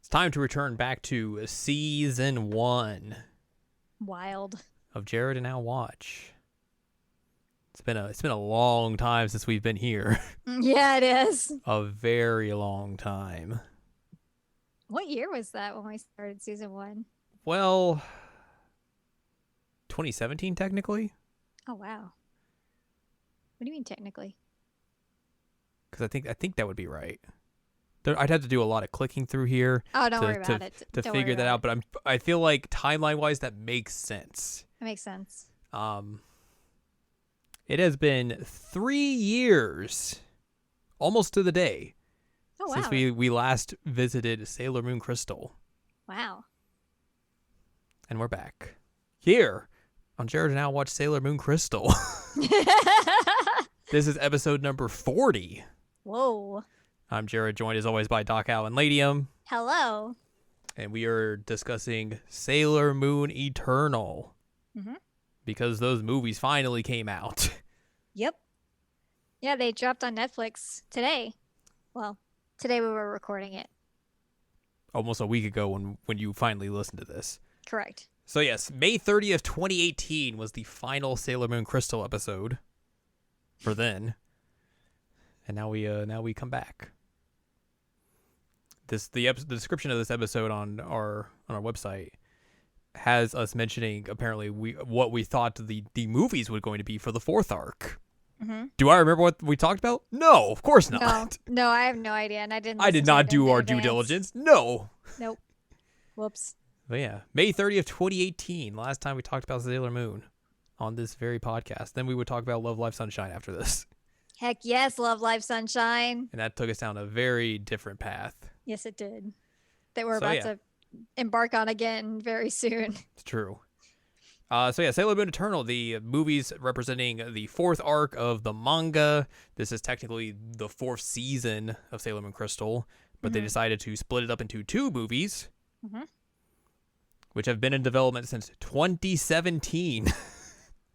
It's time to return back to season 1 Wild. of Jared and Al Watch. It's been a long time since we've been here. Yeah, it is. A very long time. What year was that when we started season 1? Well, 2017 technically, Oh, wow. What do you mean technically? because I think that would be right. I'd have to do a lot of clicking through here Oh, don't worry to about it. to Don't figure worry that about out. But I feel like timeline wise that makes sense. That makes sense. It has been 3 years, almost to the day, Oh, since wow. we last visited Sailor Moon Crystal, Wow. and we're back here on Jared and Al Watch Sailor Moon Crystal. This is episode number 40. Whoa. I'm Jared, joined as always by Doc Al and Ladium, Hello. and we are discussing Sailor Moon Eternal Mhm. because those movies finally came out. Yep. Yeah, they dropped on Netflix today. Well, today we were recording it. Almost a week ago when you finally listened to this. Correct. So yes, May 30th, 2018 was the final Sailor Moon Crystal episode for then. And now we come back. The description of this episode on our website has us mentioning apparently what we thought the movies were going to be for the fourth arc. Mm-hmm. Do I remember what we talked about? No, of course not. No, I have no idea, and I didn't. I did listen to not it do in our due advance. diligence. No. Nope. Whoops. But yeah, May 30th, 2018. Last time we talked about Sailor Moon on this very podcast. Then we would talk about Love, Life, Sunshine after this. Heck yes, Love, Life, Sunshine. And that took us down a very different path. Yes, it did. That we're So, about yeah. to embark on again very soon. It's true. So yeah, Sailor Moon Eternal, the movies representing the fourth arc of the manga. This is technically the fourth season of Sailor Moon Crystal, but they Mhm. decided to split it up into 2 movies, Mhm. which have been in development since 2017.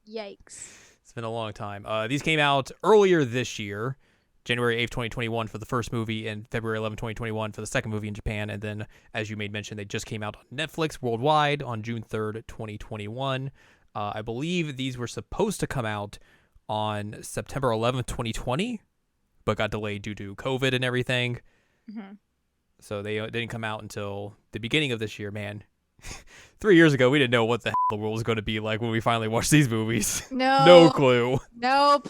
Yikes. It's been a long time. These came out earlier this year, January 8th, 2021 for the first movie, and February 11th, 2021 for the second movie in Japan. And then, as you made mention, they just came out on Netflix worldwide on June 3rd, 2021. I believe these were supposed to come out on September 11th, 2020, but got delayed due to COVID and everything. Mhm. So they didn't come out until the beginning of this year, man. 3 years ago, we didn't know what the hell the world was going to be like when we finally watched these movies. No. No clue. Nope.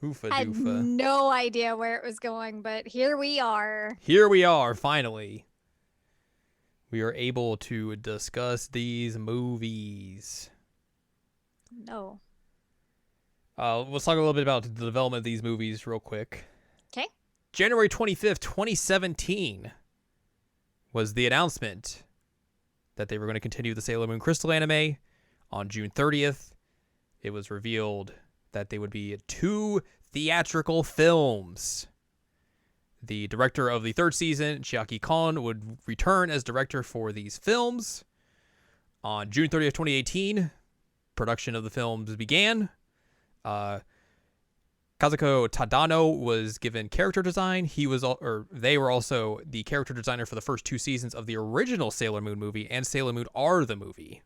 Oofa I had doofa. no idea where it was going, but here we are. Here we are, finally. We are able to discuss these movies. No. Let's talk a little bit about the development of these movies real quick. Okay. January 25th, 2017 was the announcement that they were going to continue the Sailor Moon Crystal anime. On June 30th, it was revealed that they would be 2 theatrical films. The director of the 3rd season, Chiaki Kon, would return as director for these films. On June 30th, 2018, production of the films began. Kazuko Tadano was given character design. They were also the character designer for the first 2 seasons of the original Sailor Moon movie and Sailor Moon R the movie.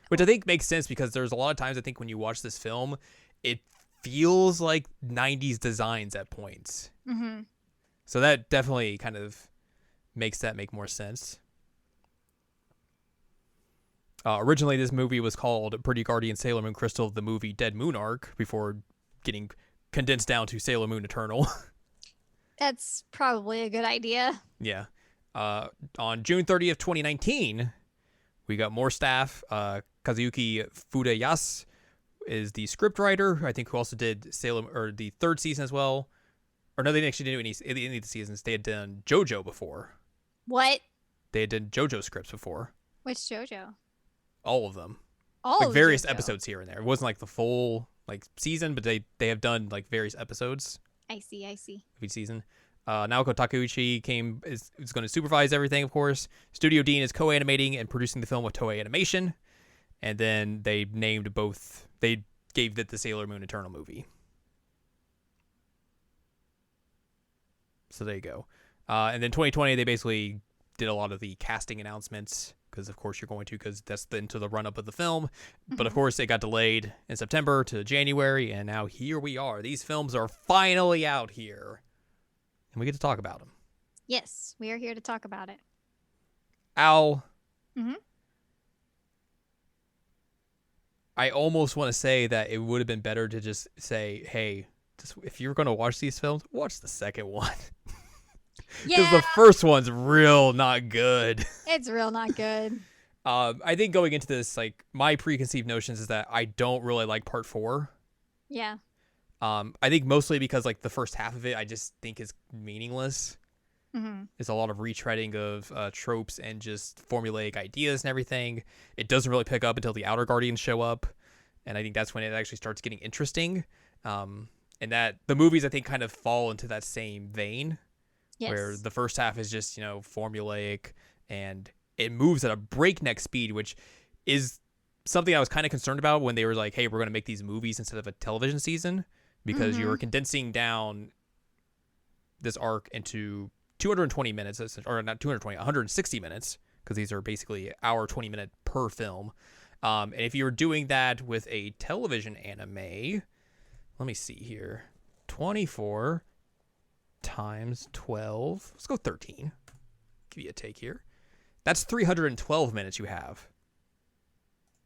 Which I think makes sense because there's a lot of times I think when you watch this film, it feels like 90s designs at points. Mm-hmm. So that definitely kind of makes that make more sense. Originally, this movie was called Pretty Guardian Sailor Moon Crystal, the movie Dead Moon Arc, before getting condensed down to Sailor Moon Eternal. That's probably a good idea. Yeah. On June 30th, 2019, we got more staff. Kazuyuki Fudayas is the scriptwriter, I think, who also did the 3rd season as well. Or no, they didn't actually do any of the seasons. They had done JoJo before. What? They had done JoJo scripts before. Which JoJo? All of them. All Like of various JoJo. episodes here and there. It wasn't like the full season, but they have done like various episodes I see. of each season. Naoko Takeuchi is going to supervise everything, of course. Studio Dean is co-animating and producing the film with Toei Animation. And then they gave it the Sailor Moon Eternal movie. So there you go. And then 2020, they basically did a lot of the casting announcements because, of course, you're going to because that's into the run-up of the film. But, of course, it got delayed in September to January, and now here we are. These films are finally out here, and we get to talk about them. Yes, we are here to talk about it. Al, Mhm. I almost want to say that it would have been better to just say, hey, if you're going to watch these films, watch the second one. Because the first one's real not good. It's real not good. I think going into this, like, my preconceived notions is that I don't really like part 4. Yeah. I think mostly because, like, the first half of it I just think is meaningless. Mm-hmm. It's a lot of retreading of tropes and just formulaic ideas and everything. It doesn't really pick up until the Outer Guardians show up, and I think that's when it actually starts getting interesting. And that the movies, I think, kind of fall into that same vein, Yes. where the first half is just, formulaic, and it moves at a breakneck speed, which is something I was kind of concerned about when they were like, hey, we're going to make these movies instead of a television season, because you were condensing down this arc into 220 minutes, or not 220, 160 minutes, because these are basically hour 20 minute per film. And if you were doing that with a television anime, let me see here, 24 times 12, let's go 13, give you a take here. That's 312 minutes you have.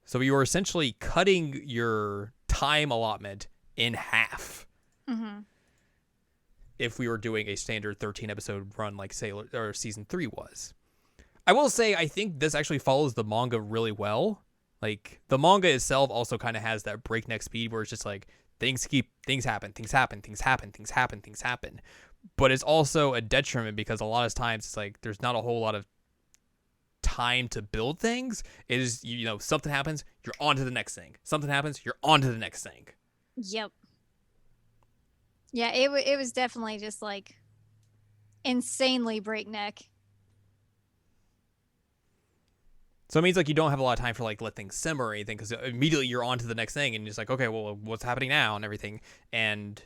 So you are essentially cutting your time allotment in half. Mm-hmm. If we were doing a standard 13 episode run like season 3 was. I will say I think this actually follows the manga really well. Like, the manga itself also kind of has that breakneck speed where it's just like things happen. But it's also a detriment because a lot of times it's like there's not a whole lot of time to build things. It is, something happens, you're on to the next thing. Something happens, you're on to the next thing. Yep. Yeah, it was definitely just like insanely breakneck. So it means like you don't have a lot of time for like let things simmer or anything, because immediately you're on to the next thing and you're just like, okay, well, what's happening now and everything. And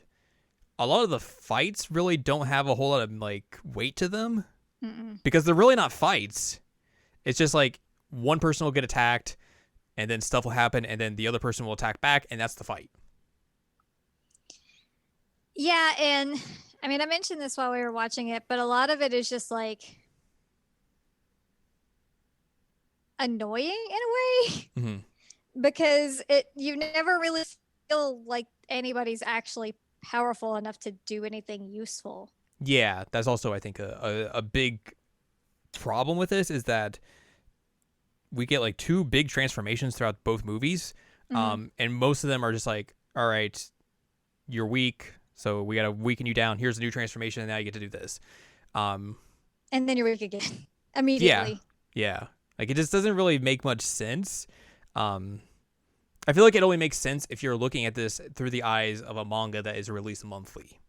a lot of the fights really don't have a whole lot of like weight to them. Mm-mm. Because they're really not fights. It's just like one person will get attacked and then stuff will happen and then the other person will attack back, and that's the fight. Yeah, and I mean, I mentioned this while we were watching it, but a lot of it is just like annoying in a way. Mm-hmm. Because you never really feel like anybody's actually powerful enough to do anything useful. Yeah, that's also, I think, a big problem with this is we get like 2 big transformations throughout both movies. Mm-hmm. And most of them are just like, all right, you're weak, so we got to weaken you down. Here's a new transformation, and now you get to do this. And then you're weak again immediately. Yeah. Like, it just doesn't really make much sense. I feel like it only makes sense if you're looking at this through the eyes of a manga that is released monthly,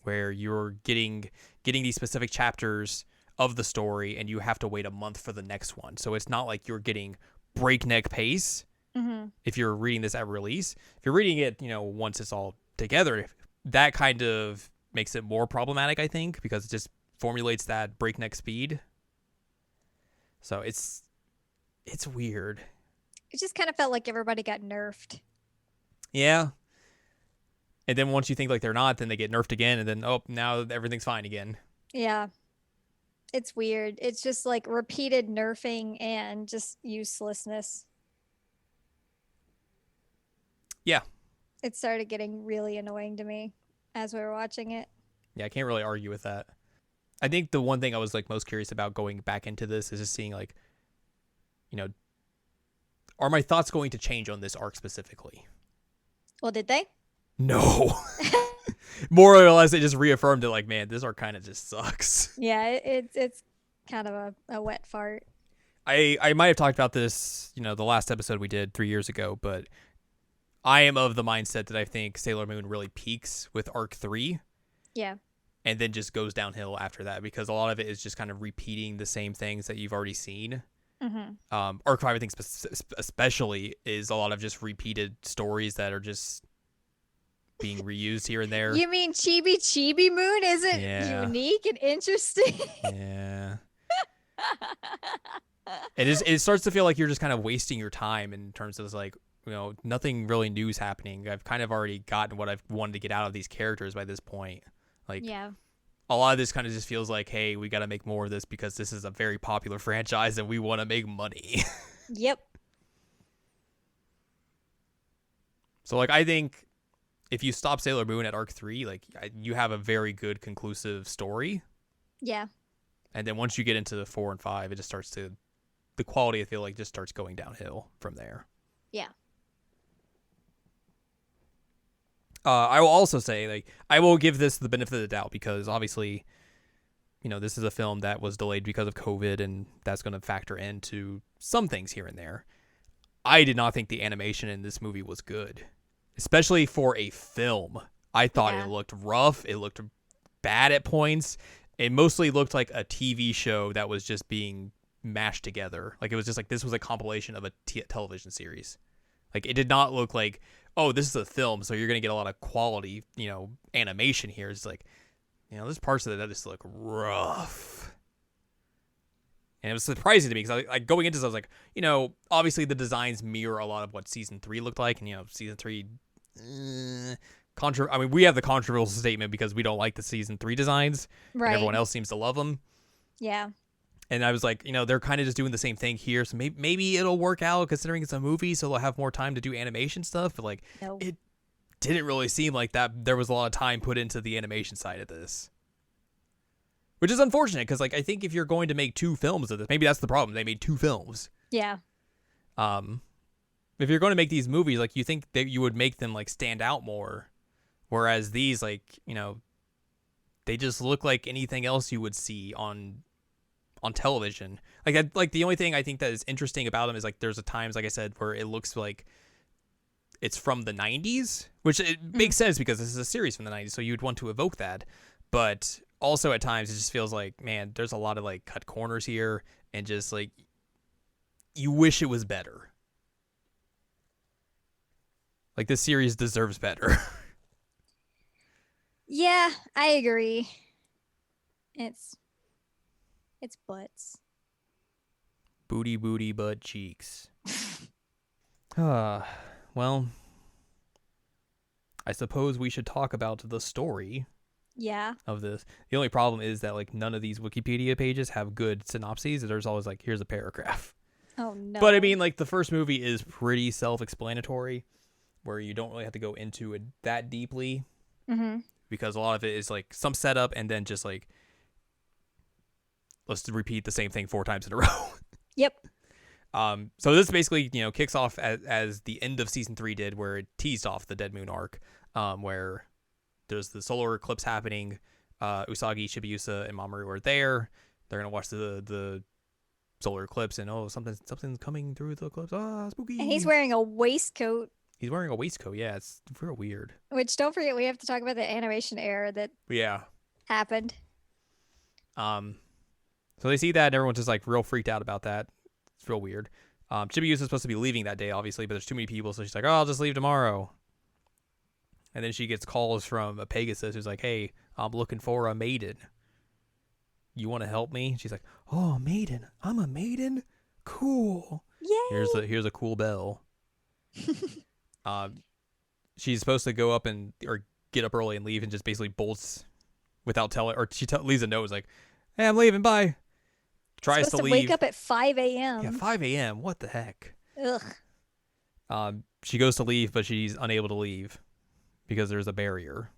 where you're getting these specific chapters of the story and you have to wait a month for the next one. So it's not like you're getting breakneck pace. Mm-hmm. If you're reading this at release. If you're reading it, once it's all together, that kind of makes it more problematic, I think, because it just formulates that breakneck speed. So it's weird. It just kind of felt like everybody got nerfed. Yeah. And then once you think like they're not, then they get nerfed again, and then now everything's fine again. Yeah. It's weird. It's just like repeated nerfing and just uselessness. Yeah. It started getting really annoying to me as we were watching it. Yeah, I can't really argue with that. I think the one thing I was like most curious about going back into this is just seeing like, are my thoughts going to change on this arc specifically? Well, did they? No. More or less, it just reaffirmed it like, man, this arc kind of just sucks. Yeah, it's kind of a wet fart. I might have talked about this, the last episode we did 3 years ago, but I am of the mindset that I think Sailor Moon really peaks with arc 3. Yeah. And then just goes downhill after that, because a lot of it is just kind of repeating the same things that you've already seen. Mm-hmm. Arc 5, I think, especially, is a lot of just repeated stories that are just being reused here and there. You mean Chibi Chibi Moon isn't Yeah. unique and interesting? Yeah. It starts to feel like you're just kind of wasting your time in terms of like, nothing really new is happening. I've kind of already gotten what I've wanted to get out of these characters by this point. Like, Yeah. a lot of this kind of just feels like, hey, we got to make more of this because this is a very popular franchise and we want to make money. Yep. So, like, I think if you stop Sailor Moon at arc 3, like, you have a very good conclusive story. Yeah. And then once you get into the 4 and 5, it just starts to, the quality, I feel like, just starts going downhill from there. Yeah. I will also say, like, I will give this the benefit of the doubt because obviously, this is a film that was delayed because of COVID, and that's going to factor into some things here and there. I did not think the animation in this movie was good, especially for a film. I thought Yeah. it looked rough. It looked bad at points. It mostly looked like a TV show that was just being mashed together. Like, it was just like this was a compilation of a television series. Like, it did not look like, oh, this is a film, so you're going to get a lot of quality, animation here. It's like, there's parts of it that just look rough. And it was surprising to me because I going into this, I was like, obviously the designs mirror a lot of what season 3 looked like. And, season 3, I mean, we have the controversial statement because we don't like the season 3 designs. Right. And everyone else seems to love them. Yeah. And I was like, they're kind of just doing the same thing here. So maybe it'll work out considering it's a movie. So they'll have more time to do animation stuff. But like, No. it didn't really seem like that. There was a lot of time put into the animation side of this. Which is unfortunate because, like, I think if you're going to make 2 films of this, maybe that's the problem. They made 2 films. Yeah. If you're going to make these movies, like, you think that you would make them, like, stand out more. Whereas these, like, they just look like anything else you would see on television. Like the only thing I think that is interesting about them is, like, there's times, like I said, where it looks like it's from the 90s, which it makes sense because this is a series from the 90s, so you'd want to evoke that. But also at times it just feels like, man, there's a lot of like cut corners here and just like you wish it was better. Like, this series deserves better. Yeah, I agree. It's butts. Booty, booty, butt cheeks. Well, I suppose we should talk about the story Yeah. of this. The only problem is that, like, none of these Wikipedia pages have good synopses. There's always like, here's a paragraph. Oh no. But I mean, like, the first movie is pretty self-explanatory, where you don't really have to go into it that deeply, because a lot of it is like some setup and then just like, let's repeat the same thing 4 times in a row. Yep. So this basically, kicks off as the end of season 3 did, where it teased off the Dead Moon arc, where there's the solar eclipse happening. Usagi, Chibiusa, and Mamoru are there. They're gonna watch the solar eclipse, and something's coming through the eclipse. Ah, spooky. And he's wearing a waistcoat, He's wearing a waistcoat. Yeah, it's real weird. which, don't forget, we have to talk about the animation error that Yeah. happened. So they see that, and everyone's just like real freaked out about that. It's real weird. Chibiusa is supposed to be leaving that day, obviously, but there's too many people, so she's like, "Oh, I'll just leave tomorrow." And then she gets calls from a Pegasus who's like, "Hey, I'm looking for a maiden. You want to help me?" She's like, "Oh, a maiden. I'm a maiden. Cool. Yay! Here's a cool bell." She's supposed to go up or get up early and leave, and just basically bolts without telling, or she leaves a note, is like, "Hey, I'm leaving. Bye." Tries Supposed to to leave. wake up at 5 a.m. Yeah, 5 a.m. What the heck? Ugh. She goes to leave, but she's unable to leave because there's a barrier.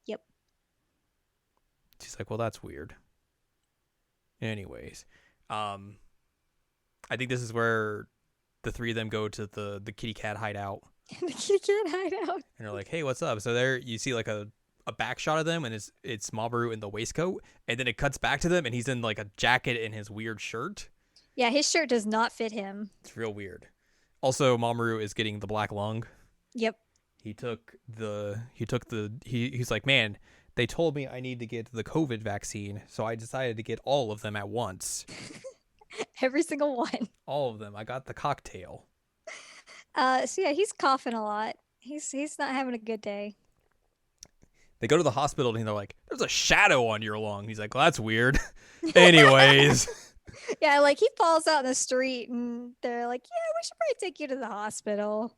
Yep. She's like, well, that's weird. Anyways, I think this is where the 3 of them go to the kitty cat hideout. The kitty cat hideout. And they're like, hey, what's up? So there you see like a back shot of them, and it's Mamoru in the waistcoat, and then it cuts back to them, and he's in like a jacket and his weird shirt. Yeah, his shirt does not fit him. It's real weird. Also, Mamoru is getting the black lung. Yep. He's like, man, they told me I need to get the COVID vaccine, so I decided to get all of them at once. Every single one. All of them. I got the cocktail. So yeah, he's coughing a lot. He's not having a good day. They go to the hospital and they're like, "There's a shadow on your lung." He's like, "Well, that's weird." Anyways, Yeah, like he falls out in the street and they're like, yeah, we should probably take you to the hospital.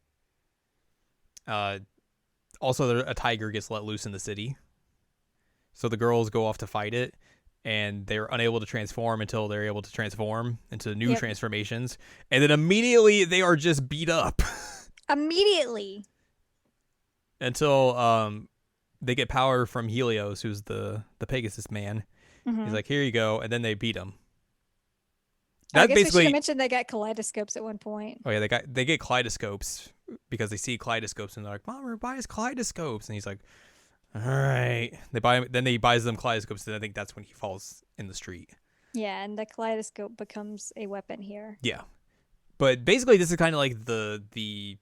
uh, also a tiger gets let loose in the city, so the girls go off to fight it, and they're unable to transform until they're able to transform into new Yep. transformations, and then immediately they are just beat up Immediately. until they get power from Helios, who's the Pegasus man. Mhm. He's like, "Here you go," and then they beat him. I That guess we should basically. have mentioned they got kaleidoscopes at one point. Oh yeah, they get kaleidoscopes because they see kaleidoscopes and they're like, "Mom, buy us kaleidoscopes," and he's like, "All right." Then he buys them kaleidoscopes, and I think that's when he falls in the street. Yeah, and the kaleidoscope becomes a weapon here. Yeah, but basically, this is kind of like the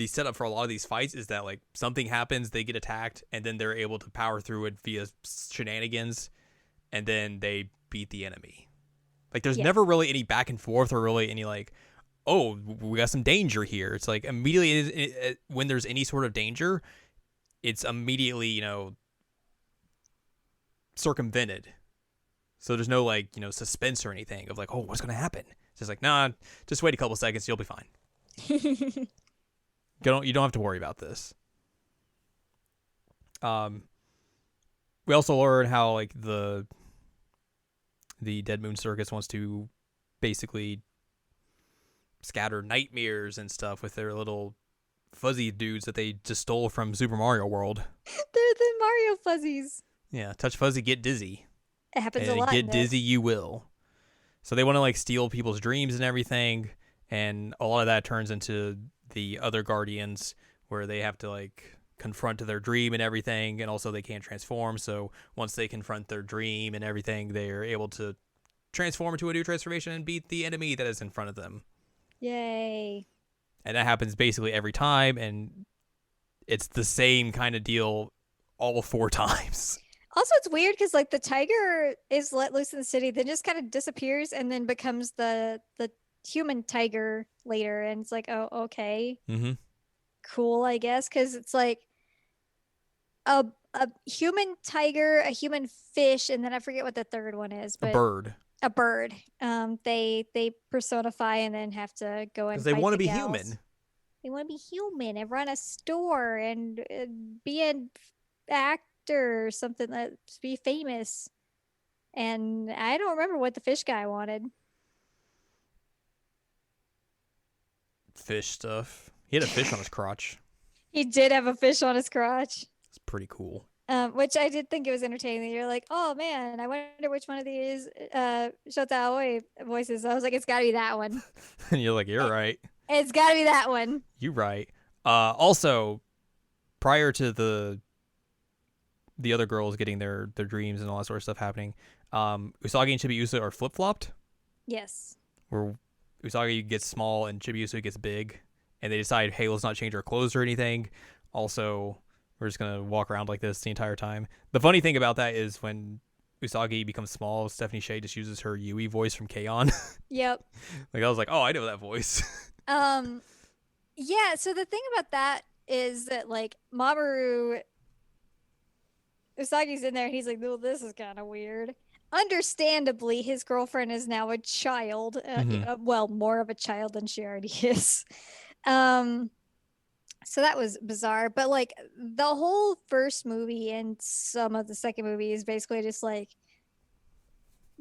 setup for a lot of these fights is that like something happens, they get attacked, and then they're able to power through it via shenanigans, and then they beat the enemy. Like there's Yeah. never really any back and forth or really any like, oh, we got some danger here. It's like immediately when there's any sort of danger, it's immediately, circumvented. So there's no like, suspense or anything of like, oh, what's going to happen? It's just like, nah, just wait a couple seconds. You'll be fine. You don't have to worry about this. We also learn how like the Dead Moon Circus wants to basically scatter nightmares and stuff with their little fuzzy dudes that they just stole from Super Mario World. They're the Mario fuzzies. Yeah, touch fuzzy, get dizzy. It happens And a lot. get in dizzy you will. So they want to like steal people's dreams and everything, and a lot of that turns into the other Guardians where they have to like confront their dream and everything, and also they can't transform. So once they confront their dream and everything, they're able to transform into a new transformation and beat the enemy that is in front of them. Yay. And that happens basically every time, and it's the same kind of deal all 4 times. Also, it's weird because like the tiger is let loose in the city, then just kind of disappears and then becomes the human tiger later, and it's like, oh, okay, Mm-hmm. cool, I guess, because it's like a human tiger, a human fish, and then I forget what the third one is, A but bird. a bird. They personify and then have to go and Because they fight want to the be gals. human. They want to be human and run a store and be an actor or something, let's be famous. And I don't remember what the fish guy wanted. Fish stuff. He had a fish on his crotch. He did have a fish on his crotch, It's pretty cool. which I did think it was entertaining. You're like, oh man, I wonder which one of these Shota Aoi voices. I was like, it's got to be that one. And you're like, you're right. It's got to be that one. You're right. Also, prior to the other girls getting their dreams and all that sort of stuff happening, Usagi and Chibiusa are flip-flopped, Yes. where Usagi gets small and Chibiusa gets big, and they decide, hey, let's not change our clothes or anything. Also, we're just going to walk around like this the entire time. The funny thing about that is when Usagi becomes small, Stephanie Sheh just uses her Yui voice from K-On! Yep. Like, I was like, oh, I know that voice. Yeah, so the thing about that is that like Mamoru Usagi's in there and he's like, "Oh, this is kind of weird." Understandably, his girlfriend is now a child. Well, more of a child than she already is. So that was bizarre, but like the whole first movie and some of the second movie is basically just like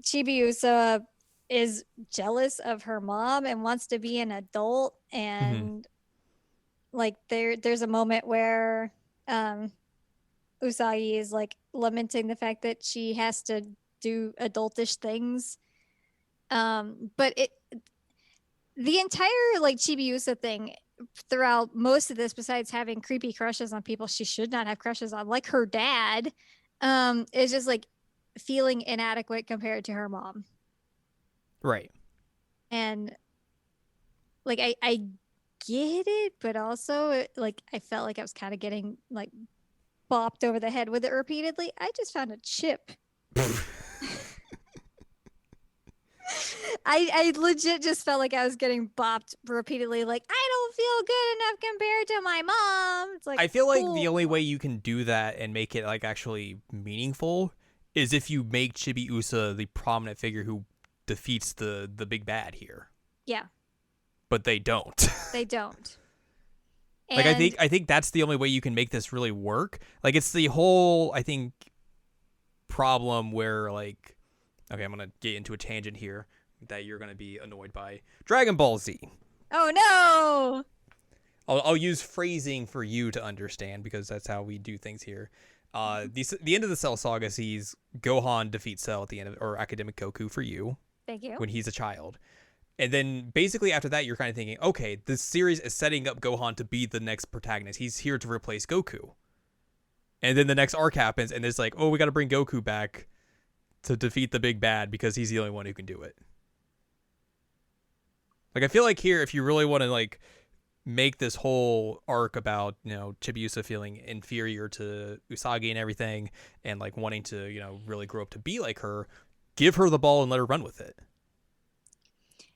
Chibiusa is jealous of her mom and wants to be an adult, and like there's a moment where Usagi is like lamenting the fact that she has to do adultish things, but the entire like Chibiusa thing throughout most of this, besides having creepy crushes on people she should not have crushes on, like her dad, is just like feeling inadequate compared to her mom. Right. And like I get it, but also like I felt like I was kind of getting like bopped over the head with it repeatedly. I just found a chip. I legit just felt like I was getting bopped repeatedly. Like, I don't don't feel good enough compared to my mom. It's like, I feel like cool. the only way you can do that and make it like actually meaningful is if you make Chibiusa the prominent figure who defeats the big bad here. Yeah, But they don't. they don't. Like And I think that's the only way you can make this really work. Like it's the whole I think problem where like okay, I'm gonna get into a tangent here that you're gonna be annoyed by. Dragon Ball Z. oh no. I'll use phrasing for you to understand because that's how we do things here. The end of the Cell Saga sees Gohan defeat Cell at the end of, or Academic Goku for you Thank you. when he's a child. And then basically after that, you're kind of thinking, okay, this series is setting up Gohan to be the next protagonist. He's here to replace Goku. And then the next arc happens, and it's like, oh, we got to bring Goku back to defeat the big bad because he's the only one who can do it. Like, I feel like here, if you really want to, like, make this whole arc about, you know, Chibiusa feeling inferior to Usagi and everything, and, like, wanting to, you know, really grow up to be like her, give her the ball and let her run with it.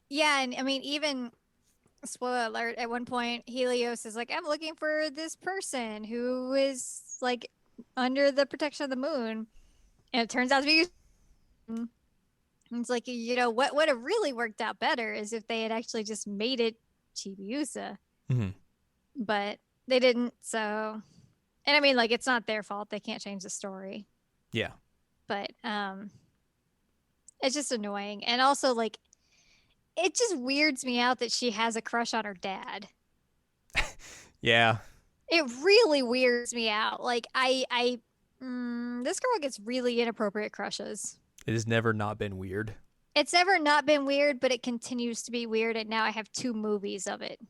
Yeah, and I mean, even spoiler alert, at one point, Helios is like, I'm looking for this person who is like under the protection of the moon. And it turns out to be. And it's like, you know, what would have really worked out better is if they had actually just made it Chibiusa. Mm-hmm. But they didn't, so. And I mean, like, it's not their fault. They can't change the story. Yeah. But it's just annoying. And also, like, it just weirds me out that she has a crush on her dad. Yeah. It really weirds me out. Like this girl gets really inappropriate crushes. It has never not been weird. It's never not been weird, but it continues to be weird, and now I have 2 movies of it.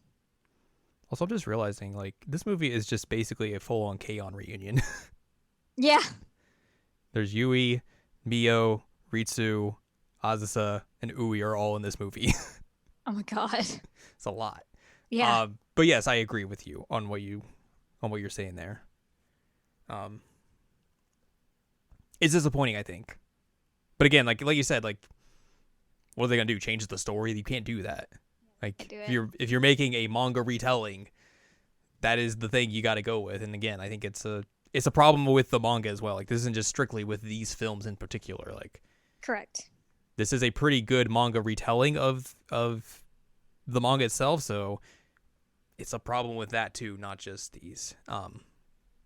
Also, I'm just realizing, like, this movie is just basically a full-on K-On! Reunion. Yeah. There's Yui, Mio, Ritsu, Azusa, and Ui are all in this movie. Oh my god. It's a lot. Yeah. But yes, I agree with you on what you're saying there. It's disappointing, I think. But again, like you said, like, what are they gonna do? Change the story? You can't do that. Like, Can't do it. if you're making a manga retelling, that is the thing you got to go with. And again, I think it's a problem with the manga as well. Like, this isn't just strictly with these films in particular. Like, Correct. this is a pretty good manga retelling of the manga itself, so it's a problem with that too, not just these.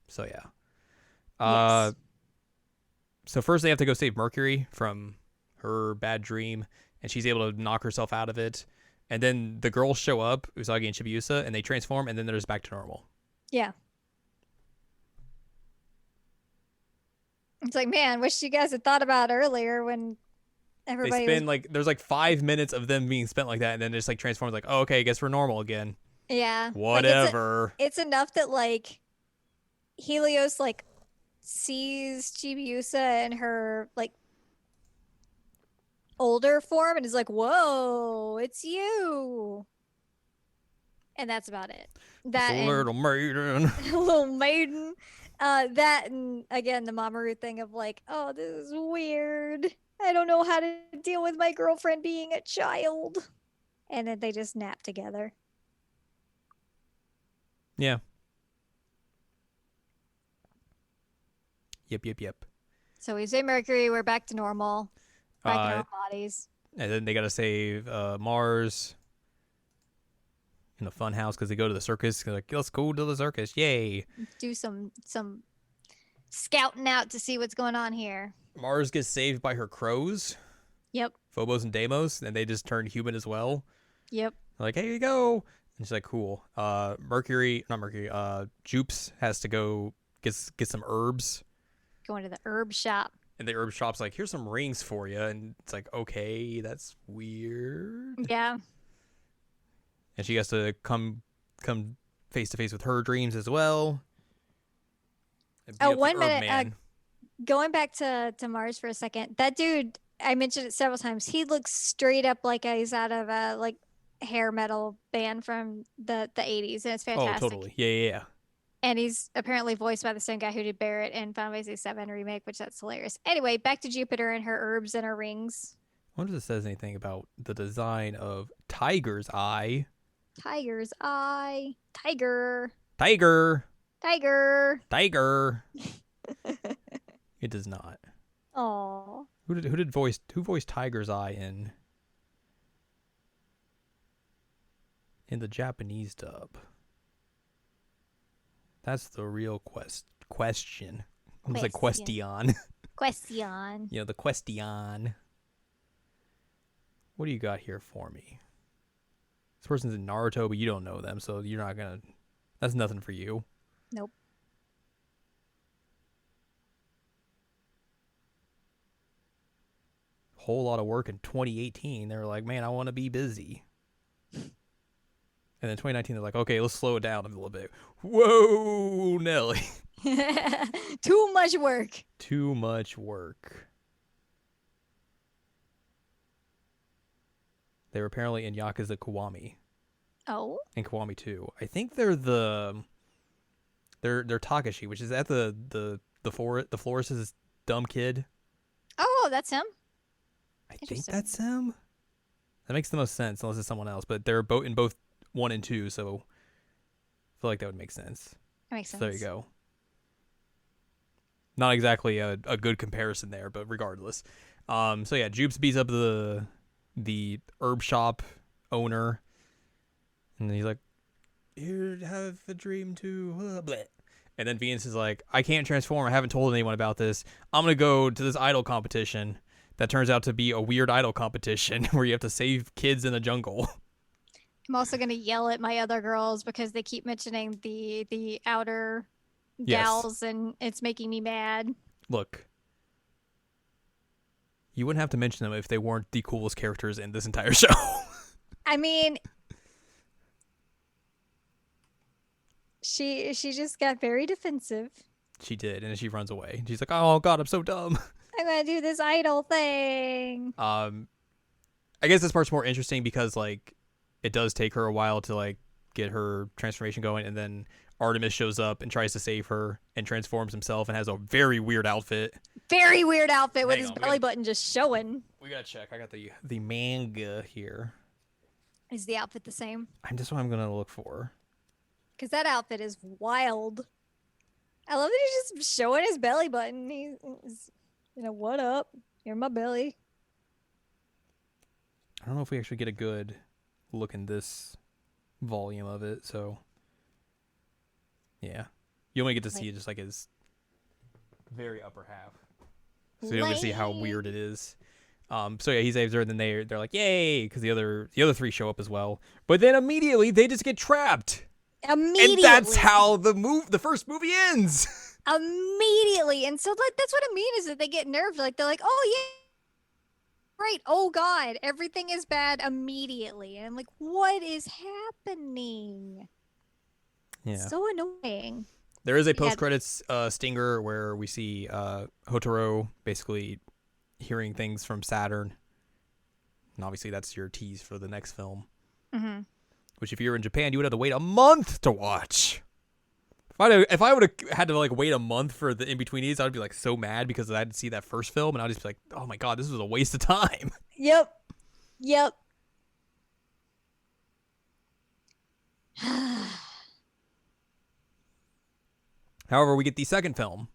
So yeah. Yes. So first they have to go save Mercury from her bad dream, and she's able to knock herself out of it. And then the girls show up, Usagi and Chibiusa, and they transform, and then they're just back to normal. Yeah. It's like, man, wish you guys had thought about earlier when everybody They spend like there's like 5 minutes of them being spent like that, and then just like transforms like, oh, okay, I guess we're normal again. Yeah. Whatever. It's enough that like Helios like sees Chibiusa in her like older form and is like, "Whoa, it's you." And that's about it. That and Little maiden. little maiden. That and again the Mamoru thing of like, "Oh, this is weird. I don't know how to deal with my girlfriend being a child." And then they just nap together. Yeah. Yep. So we say Mercury, we're back to normal. Back in our bodies. And then they got to save Mars in a fun house because they go to the circus. They're like, let's go to the circus. Yay. Do some scouting out to see what's going on here. Mars gets saved by her crows, Yep. Phobos and Deimos, and they just turn human as well. Yep. They're like, hey, here you go. And she's like, cool. Jupes has to go get some herbs. Going to the herb shop. And the herb shop's like, here's some rings for you. And it's like, okay, that's weird. Yeah. And she has to come face to face with her dreams as well. And beat Oh, up the 1 herb minute. man. Going back to Mars for a second. That dude, I mentioned it several times. He looks straight up like he's out of a like hair metal band from the 80s, and it's fantastic. Oh, totally. Yeah. And he's apparently voiced by the same guy who did Barrett in Final Fantasy VII Remake, which that's hilarious. Anyway, back to Jupiter and her herbs and her rings. I wonder if it says anything about the design of Tiger's Eye. Tiger's eye. Tiger. Tiger. Tiger. Tiger. It does not. Aw. Who voiced Tiger's Eye in the Japanese dub? That's the real question. Almost like question. Question. You know, the question. What do you got here for me? This person's in Naruto, but you don't know them, so you're not gonna. That's nothing for you. Nope. Whole lot of work in 2018. They were like, man, I want to be busy. And then 2019, they're like, okay, let's slow it down a little bit. Whoa, Nelly. Too much work. Too much work. They were apparently in Yakuza Kiwami. Oh. And Kiwami 2. I think they're they're Takashi, which is at the florist's dumb kid. Oh, that's him. I think that's him. That makes the most sense, unless it's someone else. But they're both in both 1 and 2, so I feel like that would make sense. That makes sense. So there you go. Not exactly a good comparison there, but regardless. So yeah, Jupes beats up the herb shop owner, and he's like, "Here, have a dream too." Blah. And then Venus is like, "I can't transform. I haven't told anyone about this. I'm gonna go to this idol competition." That turns out to be a weird idol competition where you have to save kids in the jungle. I'm also gonna yell at my other girls because they keep mentioning the outer gals, and it's making me mad. Look, you wouldn't have to mention them if they weren't the coolest characters in this entire show. I mean, she just got very defensive. She did, and she runs away. She's like, "Oh God, I'm so dumb. I'm gonna do this idol thing." I guess this part's more interesting because like it does take her a while to like get her transformation going, and then Artemis shows up and tries to save her and transforms himself and has a very weird outfit. Very weird outfit with his belly button just showing. We gotta check. I got the manga here. Is the outfit the same? That's what I'm gonna look for. Because that outfit is wild. I love that he's just showing his belly button. He's, what up? You're my belly. I don't know if we actually get a good look in this volume of it, so yeah. You only get to see just like his very upper half. So you don't get to see how weird it is. So yeah, he saves her, and then they're like, yay, because the other 3 show up as well. But then immediately they just get trapped. Immediately. And that's how the first movie ends. Immediately. And so that's what I mean is that they get nerfed. Like they're like, oh yeah, right. Oh God, everything is bad immediately. And I'm like, what is happening? Yeah. So annoying. There is a post-credits stinger where we see Hotaro basically hearing things from Saturn. And obviously that's your tease for the next film. Mm-hmm. Which if you were in Japan, you would have to wait a month to watch. If I would have had to like wait a month for the in-betweenies, I would be like so mad because I had to see that first film and I'd just be like, oh my God, this was a waste of time. Yep. However, we get the second film.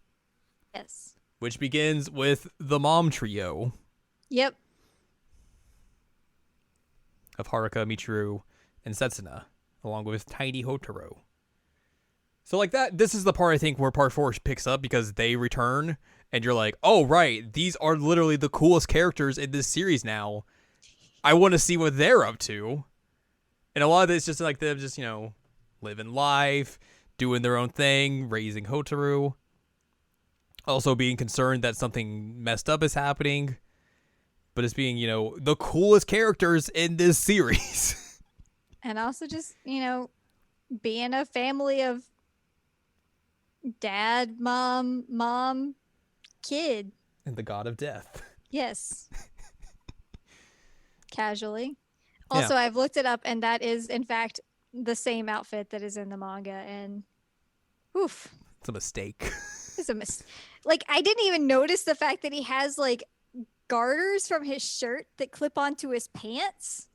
Yes. Which begins with the mom trio. Yep. Of Haruka, Michiru, and Setsuna, along with Tiny Hotaro. So like that, this is the part I think where part 4 picks up because they return and you're like, oh right, these are literally the coolest characters in this series now. I want to see what they're up to. And a lot of it's just like them just, living life, doing their own thing, raising Hotaro. Also being concerned that something messed up is happening. But it's being, the coolest characters in this series. And also just, being a family of dad, mom, kid. And the god of death. Yes. Casually. Also, yeah. I've looked it up, and that is, in fact, the same outfit that is in the manga. And, oof. It's a mistake. It's a mistake. Like, I didn't even notice the fact that he has, like, garters from his shirt that clip onto his pants.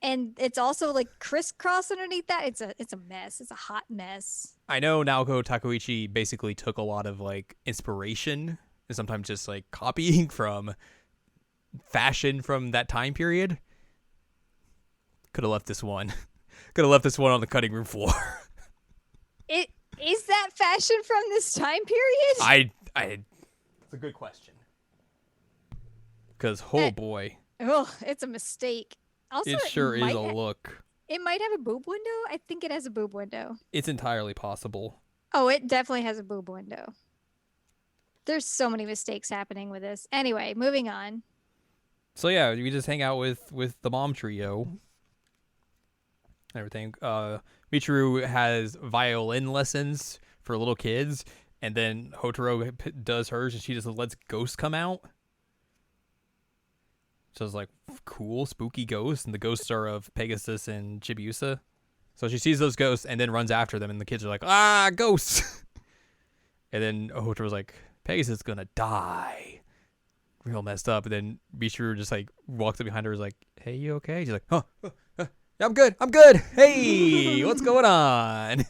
and it's also like crisscross underneath that. It's a mess. It's a hot mess. I know Naoko Takeuchi basically took a lot of like inspiration and sometimes just like copying from fashion from that time period. Could have left this one. Could have left this one on the cutting room floor. It is that fashion from this time period? It's a good question. Because oh boy, Oh, it's a mistake. Also, it sure is a look. It might have a boob window. I think it has a boob window. It's entirely possible. Oh, it definitely has a boob window. There's so many mistakes happening with this. Anyway, moving on. So yeah, we just hang out with the mom trio. Everything. Michiru has violin lessons for little kids, and then Hotaro does hers, and she just lets ghosts come out. So it's like cool, spooky ghosts, and the ghosts are of Pegasus and Chibiusa. So she sees those ghosts and then runs after them, and the kids are like, "Ah, ghosts!" And then Hotaro's like, "Pegasus is gonna die." Real messed up. And then Michiru just like walks up behind her, is like, "Hey, you okay?" She's like, "Huh, yeah, I'm good. I'm good. Hey, what's going on?"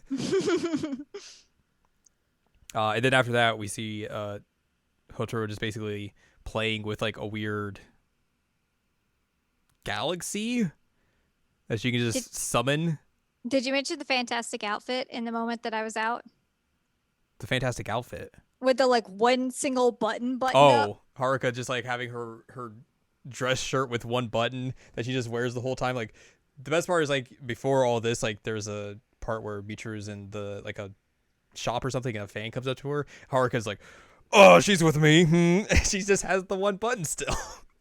And then after that, we see Hotaro just basically playing with like a weird galaxy that she can just summon. Did you mention the fantastic outfit in the moment that I was out? The fantastic outfit. With the like one single button up? Haruka just like having her dress shirt with one button that she just wears the whole time. Like the best part is like before all this, like there's a part where Michiru's in the like a shop or something and a fan comes up to her. Haruka's like, "Oh, she's with me." She just has the one button still.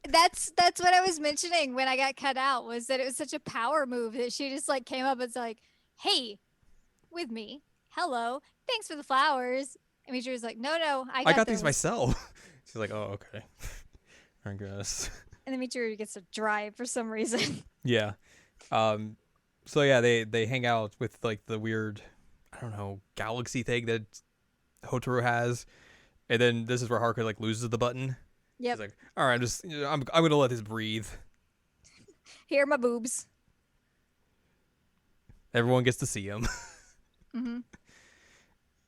That's what I was mentioning when I got cut out, was that it was such a power move that she just like came up and was like, "Hey, with me. Hello. Thanks for the flowers." And Michiru was like, No, I got these myself." She's like, "Oh, okay." I guess. And then Michiru gets a drive for some reason. Yeah. So yeah, they hang out with like the weird, I don't know, galaxy thing that Hotaro has. And then this is where Haruka like loses the button. Yep. He's like, "All right, I'm gonna let this breathe." Here are my boobs. Everyone gets to see him. Mm-hmm.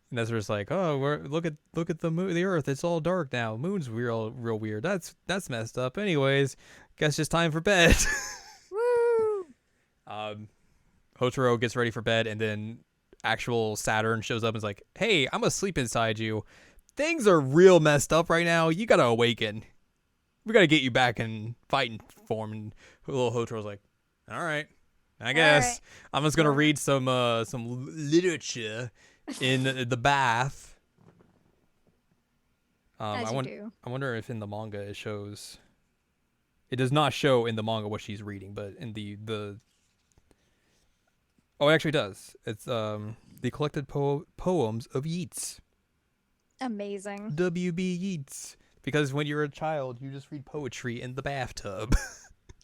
And that's where it's like, "Oh, look at the moon, the Earth. It's all dark now. Moon's real weird. That's messed up. Anyways, guess just time for bed." Woo! Hotaro gets ready for bed, and then actual Saturn shows up and is like, "Hey, I'm asleep inside you. Things are real messed up right now. You gotta awaken. We gotta get you back in fighting form." And little Hotaro's like, "All right, I guess right. I'm just gonna read some literature in the bath." As you do. I wonder if in the manga it shows. It does not show in the manga what she's reading, but in the oh, it actually does. It's the collected poems of Yeats. Amazing. W.B. Yeats. Because when you're a child, you just read poetry in the bathtub.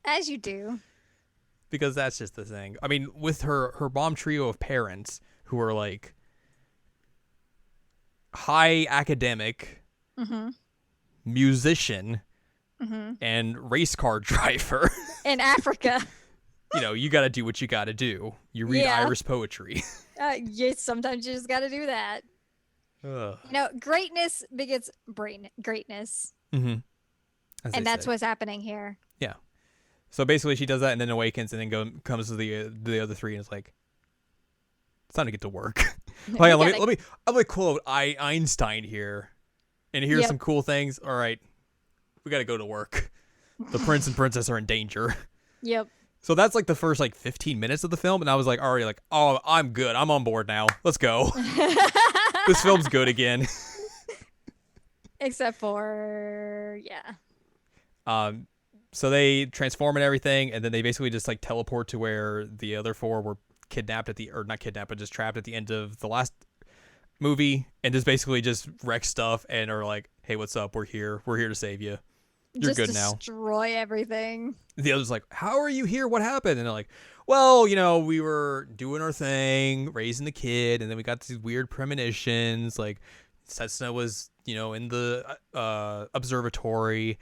As you do. Because that's just the thing. I mean, with her mom trio of parents who are like high academic, musician, and race car driver. In Africa. You know, you got to do what you got to do. You read Irish poetry. Yes, sometimes you just got to do that. Ugh. You know, greatness begets greatness. Mm-hmm. And that's what's happening here. Yeah. So basically she does that and then awakens and then comes to the other three and is like, "It's time to get to work." Oh, yeah, let me I'm gonna quote Einstein here. And here's some cool things. All right. We got to go to work. The prince and princess are in danger. Yep. So that's like the first like 15 minutes of the film, and I was like already like, "Oh, I'm good. I'm on board now. Let's go." This film's good again. Except for So they transform and everything, and then they basically just like teleport to where the other four were kidnapped not kidnapped, but just trapped at the end of the last movie, and just basically just wreck stuff and are like, "Hey, what's up? We're here to save you. You're just good now." Destroy everything. The other's like, "How are you here? What happened?" And they're like, "Well, you know, we were doing our thing, raising the kid, and then we got these weird premonitions. Like, Setsuna was, you know, in the observatory.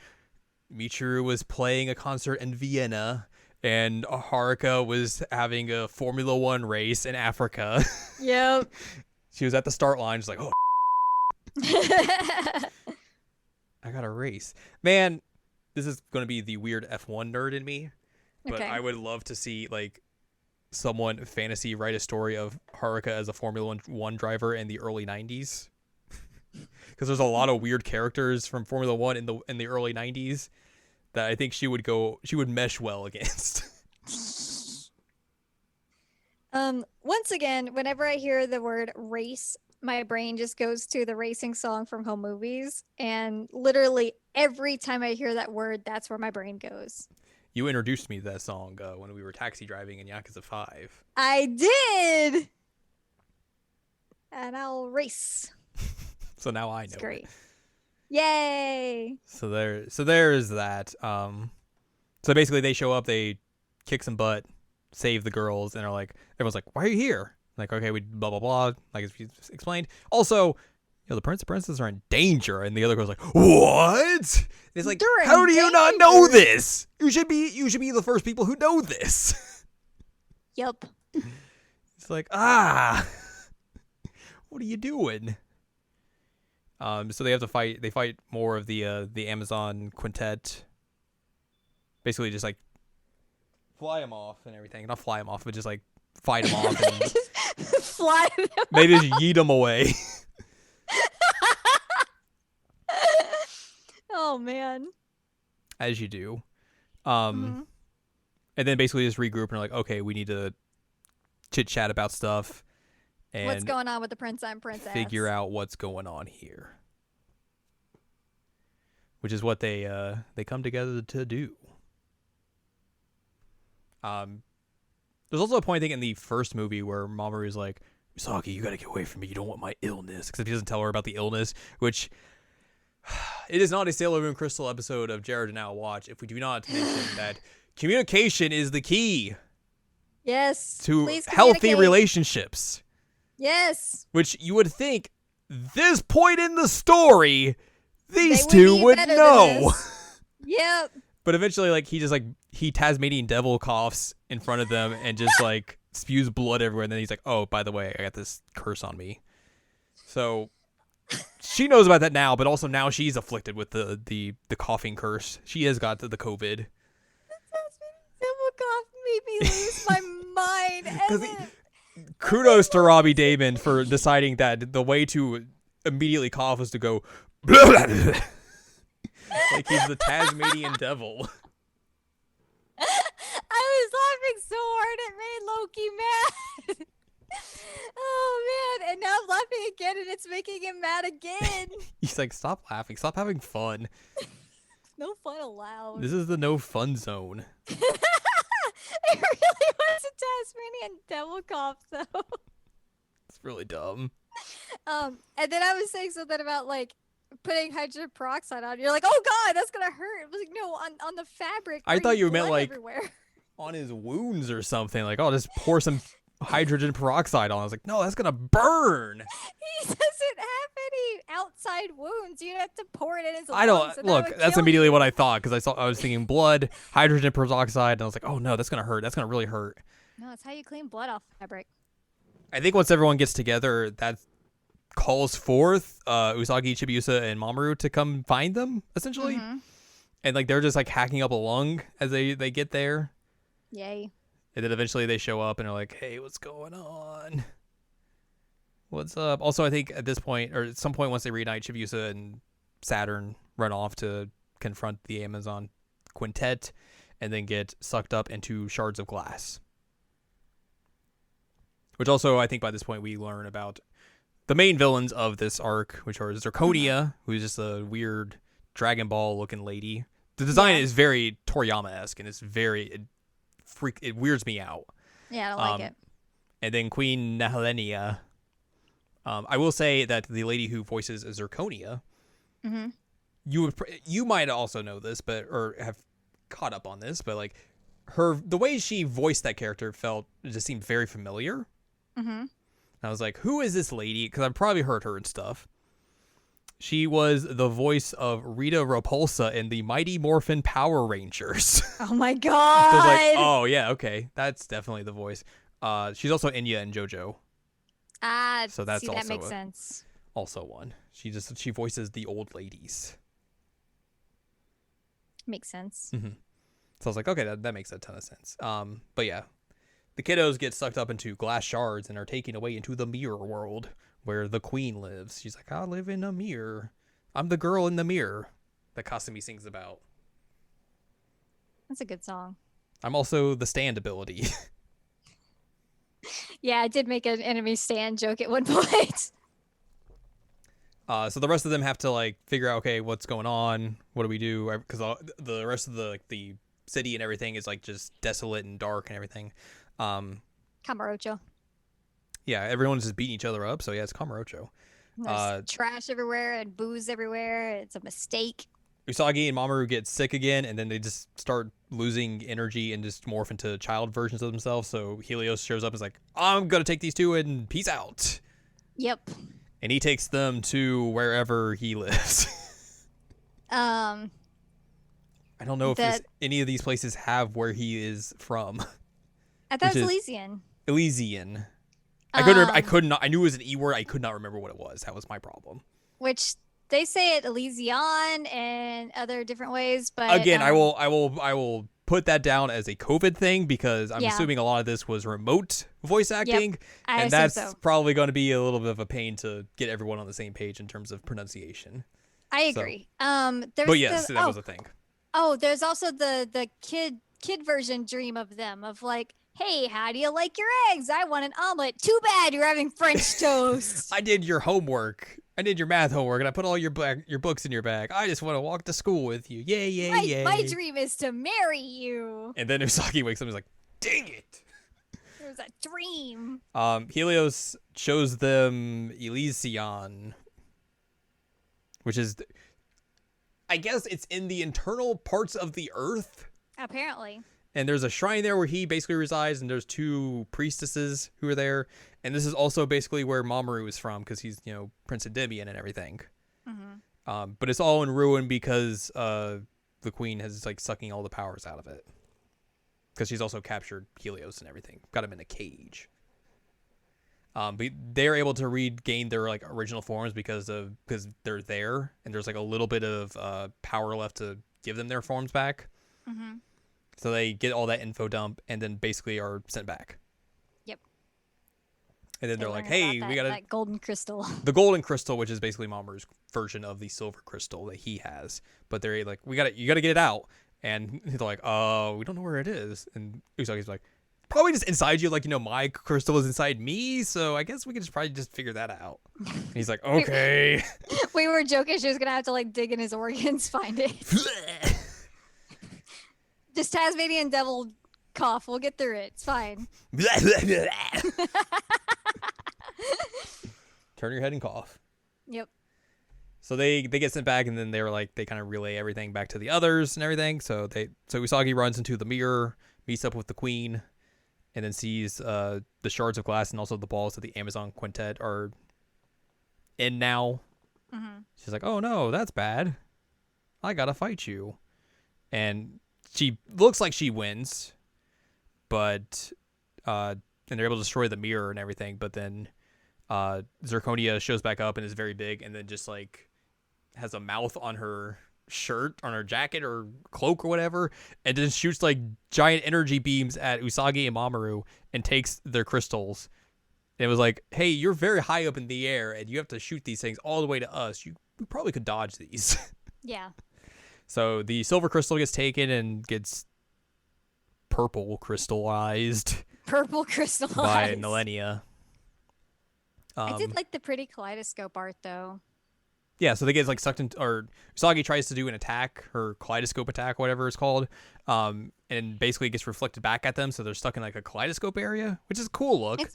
Michiru was playing a concert in Vienna, and Haruka was having a Formula One race in Africa. Yep. She was at the start line, just like, oh, I got a race. Man, this is going to be the weird F1 nerd in me, but Okay. I would love to see, like, someone fantasy write a story of Haruka as a Formula One driver in the early 90s. Because there's a lot of weird characters from Formula One in the early 90s that I think she would mesh well against. Once again, whenever I hear the word race, my brain just goes to the racing song from Home Movies, and literally every time I hear that word, that's where my brain goes. You introduced me to that song when we were taxi driving in Yakuza 5. I did. And I'll race. So now I know. It's great. It. Yay. So there's that. So basically they show up, they kick some butt, save the girls, and are like, everyone's like, why are you here? Like, okay, we blah blah blah, like as you explained. Also, the prince and princess are in danger, and the other girl's like, what? And it's like, They're in how do you not know danger. this? You should be the first people who know this. Yep. It's like, what are you doing? So they have to fight. They fight more of the Amazon quintet. Basically, just like fly them off and everything. Not fly them off, but just like fight them off and Fly them. maybe just yeet them away. Oh man. As you do. Mhm. And then basically just regroup and are like, okay, we need to chit chat about stuff and What's going on with the prince and princess? figure out what's going on here. Which is what they come together to do. There's also a point, I think, in the first movie where Mamoru is like, Usagi, you gotta get away from me. You don't want my illness. Except he doesn't tell her about the illness, which it is not a Sailor Moon Crystal episode of Jared and Now Watch if we do not mention that communication is the key Yes. to Please healthy communicate. relationships. Yes. Which you would think, this point in the story, these They would two be would better than know. this. Yep. But eventually, like, he Tasmanian devil coughs in front of them and just, like, spews blood everywhere. And then he's like, oh, by the way, I got this curse on me. So she knows about that now, but also now she's afflicted with the coughing curse. She has got the COVID. Double cough made me lose my mind. 'Cause And then- Kudos to Robbie Damon for deciding that the way to immediately cough was to go like he's the Tasmanian devil. I was laughing so hard it made Loki mad. Oh man, and now I'm laughing again and it's making him mad again. He's like, stop laughing, stop having fun. No fun allowed. This is the no fun zone. It really was a Tasmanian devil cough though. It's really dumb. And then I was saying something about like putting hydrogen peroxide on. You're like, oh god, that's gonna hurt. It was like, no, on the fabric. I where thought you meant, blood like, everywhere. On his wounds or something. Like, oh, just pour some hydrogen peroxide on. I was like, no, that's gonna burn. He doesn't have any outside wounds. You have to pour it in his I lungs, don't and that look. would That's kill immediately you. what I thought because I was thinking blood, hydrogen peroxide, and I was like, oh no, that's gonna hurt. That's gonna really hurt. No, it's how you clean blood off fabric. I think once everyone gets together, that calls forth Usagi, Chibiusa, and Mamoru to come find them, essentially. Mhm. And like they're just like hacking up a lung as they get there. Yay. And then eventually they show up and are like, hey, what's going on? What's up? Also, I think at this point, or at some point once they reunite, Chibiusa and Saturn run off to confront the Amazon quintet and then get sucked up into shards of glass. Which also, I think by this point, we learn about the main villains of this arc, which are Zirconia, who's just a weird Dragon Ball looking lady. The design Yeah. is very Toriyama-esque, and it's very it weirds me out. Yeah, I don't like it. And then Queen Nahelenia. I will say that the lady who voices Zirconia, Mm-hmm. you might also know this, but or have caught up on this, but like the way she voiced that character just seemed very familiar. Mm-hmm. And I was like, who is this lady? Because I've probably heard her and stuff. She was the voice of Rita Repulsa in the Mighty Morphin Power Rangers. Oh my So I god. was like, oh yeah, okay, that's definitely the voice. She's also Enya and JoJo, so that's see, that also makes sense. also one. She voices the old ladies. Makes sense. So I was like, okay, that makes a ton of sense. But yeah, the kiddos get sucked up into glass shards and are taken away into the mirror world where the queen lives. She's like, I live in a mirror. I'm the girl in the mirror that Kasumi sings about. That's a good song. I'm also the stand ability. Yeah, I did make an enemy stand joke at one point. So the rest of them have to like figure out, okay, what's going on? What do we do? Because the rest of the city and everything is like just desolate and dark and everything. Kamurocho. Yeah, everyone's just beating each other up. So yeah, it's Kamurocho. There's trash everywhere and booze everywhere. It's a mistake. Usagi and Mamoru get sick again, and then they just start losing energy and just morph into child versions of themselves. So Helios shows up and is like, I'm going to take these two and peace out. Yep. And he takes them to wherever he lives. I don't know if any of these places have where he is from. I thought it was Elysian. Elysian. I knew it was an E word. I could not remember what it was. That was my problem. Which they say it Elysian and other different ways, but again, I will put that down as a COVID thing because I'm assuming a lot of this was remote voice acting, yep, and that's probably going to be a little bit of a pain to get everyone on the same page in terms of pronunciation. I agree. But yes, that was a thing. Oh, there's also the kid version dream of them of like, hey, how do you like your eggs? I want an omelet. Too bad you're having French toast. I did your homework. I did your math homework, and I put all your books in your bag. I just want to walk to school with you. Yay, yay, yay. My dream is to marry you. And then Usagi wakes up and is like, dang it. It was a dream. Helios shows them Elysian, which is, I guess it's in the internal parts of the earth. Apparently. And there's a shrine there where he basically resides, and there's two priestesses who are there. And this is also basically where Mamoru is from, because he's, Prince Endymion and everything. Mm-hmm. But it's all in ruin because the queen is like sucking all the powers out of it. Because she's also captured Helios and everything. Got him in a cage. But they're able to regain their like original forms because they're there, and there's like a little bit of power left to give them their forms back. Mm-hmm. So they get all that info dump and then basically are sent back. Yep. And then they're like, "Hey, we got that golden crystal." The golden crystal, which is basically Mamoru's version of the silver crystal that he has. But they're like, you got to get it out. And they're like, "Oh, we don't know where it is." And Usagi's like, "Probably just inside you, like my crystal is inside me, so I guess we could probably just figure that out." And he's like, "Okay." We were joking she was gonna have to like dig in his organs, find it. Just Tasmanian devil cough. We'll get through it. It's fine. Turn your head and cough. Yep. So they get sent back, and then they kind of relay everything back to the others and everything. So Usagi runs into the mirror, meets up with the queen, and then sees the shards of glass and also the balls that the Amazon Quintet are in now. Mm-hmm. She's like, "Oh no, that's bad. I gotta fight you." And she looks like she wins, but and they're able to destroy the mirror and everything. But then Zirconia shows back up and is very big, and then just like has a mouth on her shirt, on her jacket or cloak or whatever, and then shoots like giant energy beams at Usagi and Mamoru and takes their crystals. And it was like, "Hey, you're very high up in the air, and you have to shoot these things all the way to us. You probably could dodge these." Yeah. So the silver crystal gets taken and gets purple crystallized. Purple crystallized. By Nilenia. I did like the pretty kaleidoscope art, though. Yeah, so they get like sucked into, or Usagi tries to do an attack, her kaleidoscope attack, whatever it's called, and basically gets reflected back at them, so they're stuck in like a kaleidoscope area, which is a cool look. It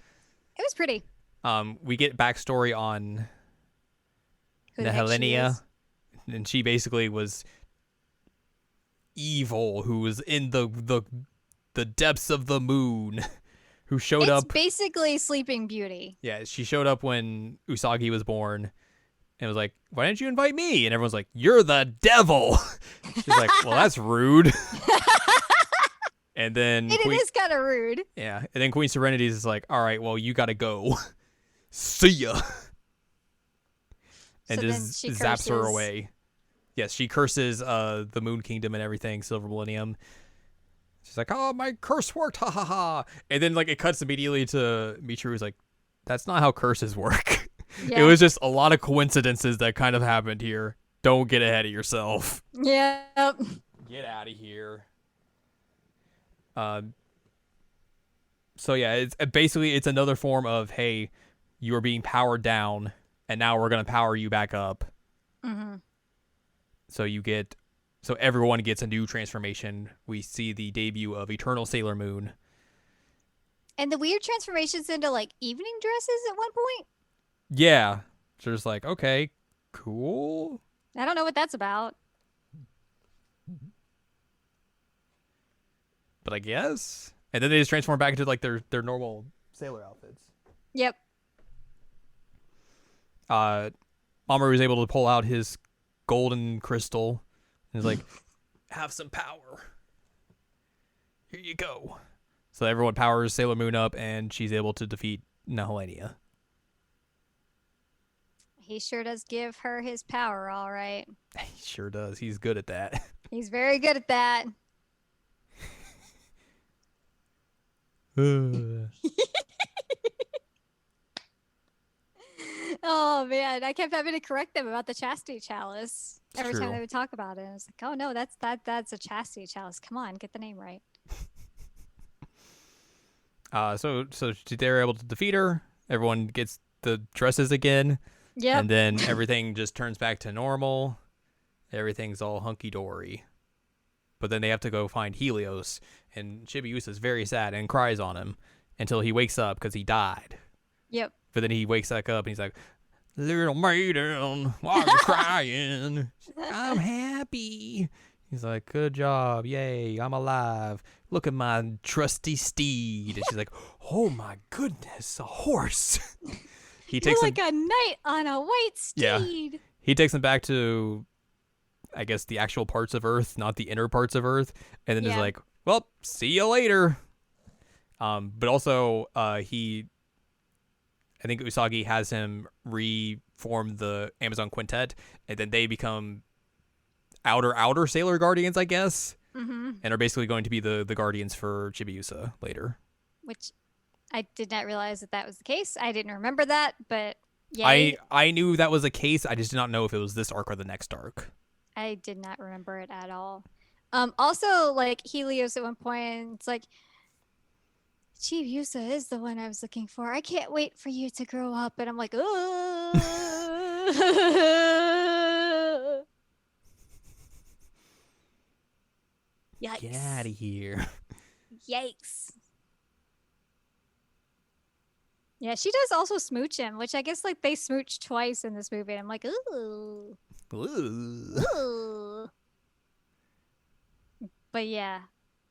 was pretty. We get backstory on Nilenia, and she basically was evil, who was in the depths of the moon, who showed up. It's basically Sleeping Beauty. Yeah, she showed up when Usagi was born, and was like, "Why didn't you invite me?" And everyone's like, "You're the devil." She's like, "Well, that's rude." And then It is kind of rude. yeah, and then Queen Serenities is like, "All right, well, you gotta go. See ya," and So then just she zaps her curses. away. Yes, she curses the Moon Kingdom and everything, Silver Millennium. She's like, "Oh, my curse worked, ha ha ha!" And then like it cuts immediately to Michiru, who's like, "That's not how curses work." Yeah. It was just a lot of coincidences that kind of happened here. Don't get ahead of yourself. Yep. Get out of here. So yeah, it's basically it's another form of, hey, you are being powered down, and now we're gonna power you back up. Mm-hmm. So everyone gets a new transformation. We see the debut of Eternal Sailor Moon. And the weird transformations into like evening dresses at one point. Yeah, so just like, okay, cool. I don't know what that's about. But I guess. And then they just transform back into like their normal sailor outfits. Yep. Mamoru was able to pull out his golden crystal and is like, have some power. Here you go. So everyone powers Sailor Moon up and she's able to defeat Nihilania. He sure does give her his power, all right. He sure does. He's good at that. He's very good at that. Oh man, I kept having to correct them about the chastity chalice It's every time true. they would talk about it. I was like, "Oh no, that's a chastity chalice. Come on, get the name right." So they're able to defeat her. Everyone gets the dresses again. Yep. And then everything just turns back to normal. Everything's all hunky dory. But then they have to go find Helios, and Chibiusa's very sad and cries on him until he wakes up because he died. Yep. But then he wakes back up and he's like, "Little maiden, why are you crying?" She's like, "I'm happy." He's like, "Good job. Yay, I'm alive. Look at my trusty steed." And she's like, "Oh my goodness, a horse." He You're takes him, like a knight on a white Yeah. steed. he takes him back to, I guess, the actual parts of Earth, not the inner parts of Earth. And then is Yeah. like, "Well, see you later." But also, I think Usagi has him reform the Amazon Quintet, and then they become outer Sailor Guardians, I guess, Mm-hmm. and are basically going to be the Guardians for Chibiusa later. Which I did not realize that was the case. I didn't remember that, but yeah, I knew that was the case. I just did not know if it was this arc or the next arc. I did not remember it at all. Also, like Helios at one point, it's like, Chibiusa is the one I was looking for. I can't wait for you to grow up. And I'm like, oh. Yikes. Get out of here. Yikes. Yeah, she does also smooch him, which I guess like they smooch twice in this movie. And I'm like, ooh. Ooh. Ooh. But yeah,